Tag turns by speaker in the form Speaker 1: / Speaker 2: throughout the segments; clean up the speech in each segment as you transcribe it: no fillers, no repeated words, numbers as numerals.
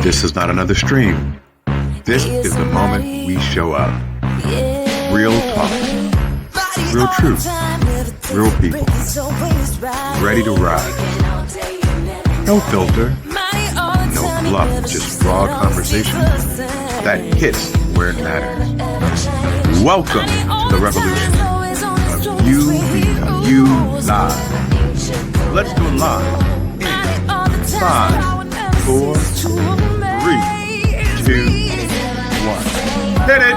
Speaker 1: This is not another stream. This is the moment we show up. Real talk, real truth, real people, ready to ride. No filter, no fluff, just raw conversation that hits where it matters. Welcome to the revolution of You Be You Live. Let's go live in 5, 4, 3, 2, 1. Hit it!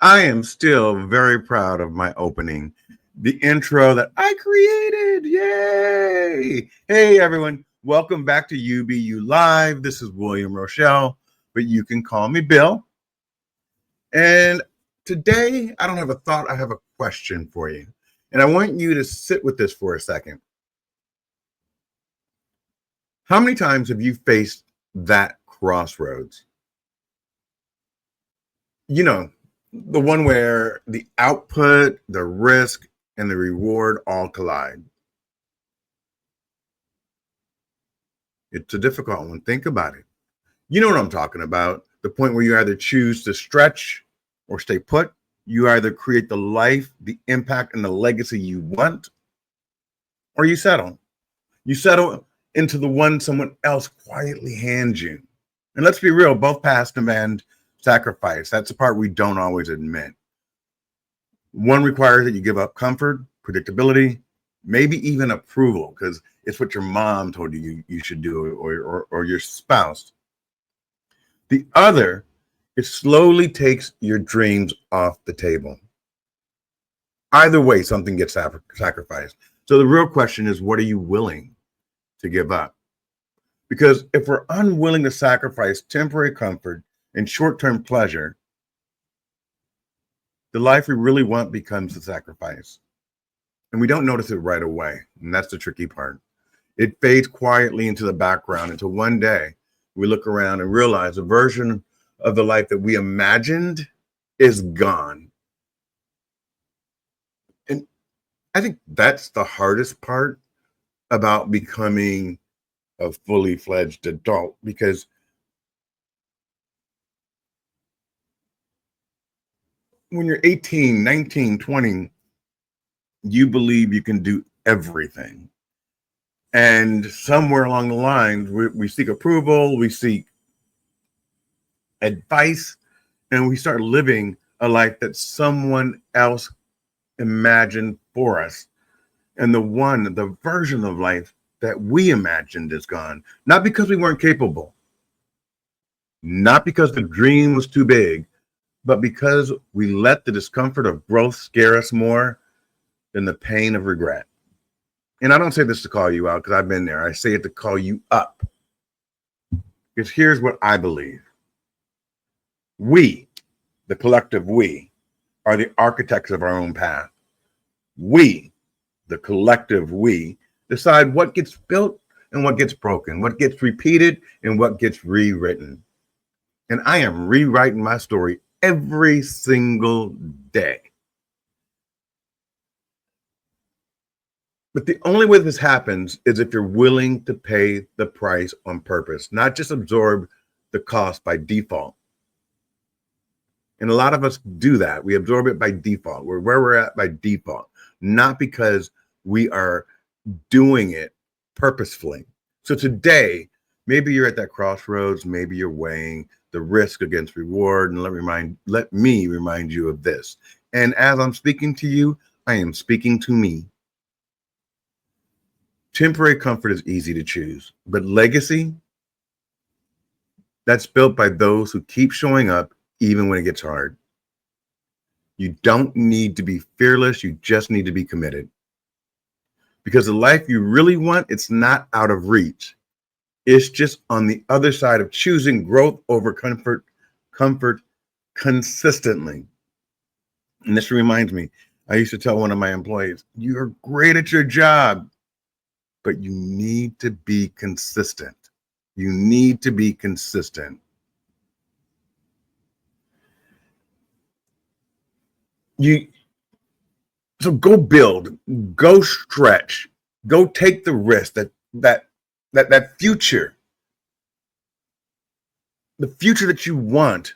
Speaker 1: I am still very proud of my opening, the intro that I created. Yay! Hey, everyone. Welcome back to UBU Live. This is William Rochelle, but you can call me Bill. And today, I don't have a thought. I have a question for you. And I want you to sit with this for a second. How many times have you faced that crossroads? You know, the one where the output, the risk, and the reward all collide. It's a difficult one. Think about it. You know what I'm talking about. The point where you either choose to stretch or stay put. You either create the life, the impact, and the legacy you want, or you settle. You settle into the one someone else quietly hands you. And let's be real, both paths demand sacrifice. That's the part we don't always admit. One requires that you give up comfort, predictability, maybe even approval, because it's what your mom told you should do, or your spouse. The other, it slowly takes your dreams off the table. Either way, something gets sacrificed. So the real question is, what are you willing to give up? Because if we're unwilling to sacrifice temporary comfort and short-term pleasure, the life we really want becomes the sacrifice. And we don't notice it right away. And that's the tricky part. It fades quietly into the background until one day we look around and realize the version of the life that we imagined is gone. And I think that's the hardest part about becoming a fully fledged adult, because when you're 18, 19, 20, you believe you can do everything. And somewhere along the lines, we seek approval, we seek advice, and we start living a life that someone else imagined for us. And the version of life that we imagined is gone. Not because we weren't capable, not because the dream was too big, but because we let the discomfort of growth scare us more than the pain of regret. And I don't say this to call you out, because I've been there. I say it to call you up. Because here's what I believe. We, the collective we, are the architects of our own path. We, the collective we, decide what gets built and what gets broken, what gets repeated and what gets rewritten. And I am rewriting my story every single day. But the only way this happens is if you're willing to pay the price on purpose, not just absorb the cost by default. And a lot of us do that. We absorb it by default. We're where we're at by default, not because we are doing it purposefully. So today, maybe you're at that crossroads, maybe you're weighing the risk against reward. And let me remind you of this. And as I'm speaking to you, I am speaking to me. Temporary comfort is easy to choose, but legacy, that's built by those who keep showing up even when it gets hard. You don't need to be fearless. You just need to be committed. Because the life you really want, it's not out of reach. It's just on the other side of choosing growth over comfort consistently. And this reminds me, I used to tell one of my employees, you're great at your job, but you need to be consistent. You need to be consistent. So go build, go stretch, go take the risk that future, the future that you want.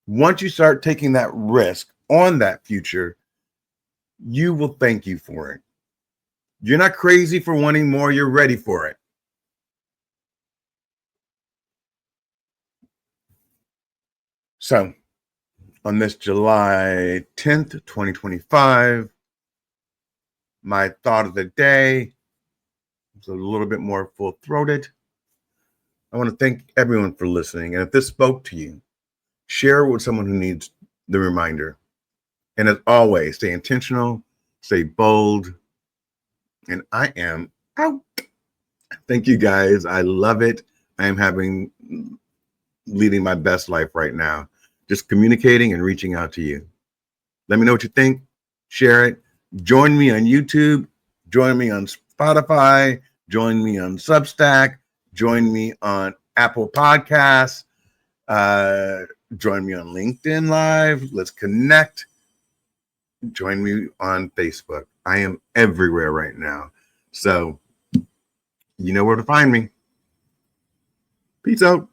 Speaker 1: Once you start taking that risk on that future, you will thank you for it. You're not crazy for wanting more, you're ready for it. So, on this July 10th, 2025, my thought of the day is a little bit more full-throated. I want to thank everyone for listening. And if this spoke to you, share it with someone who needs the reminder. And as always, stay intentional, stay bold, and I am out. Thank you guys. I love it. I am leading my best life right now. Just communicating and reaching out to you. Let me know what you think. Share it. Join me on YouTube. Join me on Spotify. Join me on Substack. Join me on Apple Podcasts. Join me on LinkedIn Live. Let's connect. Join me on Facebook. I am everywhere right now. So you know where to find me. Peace out.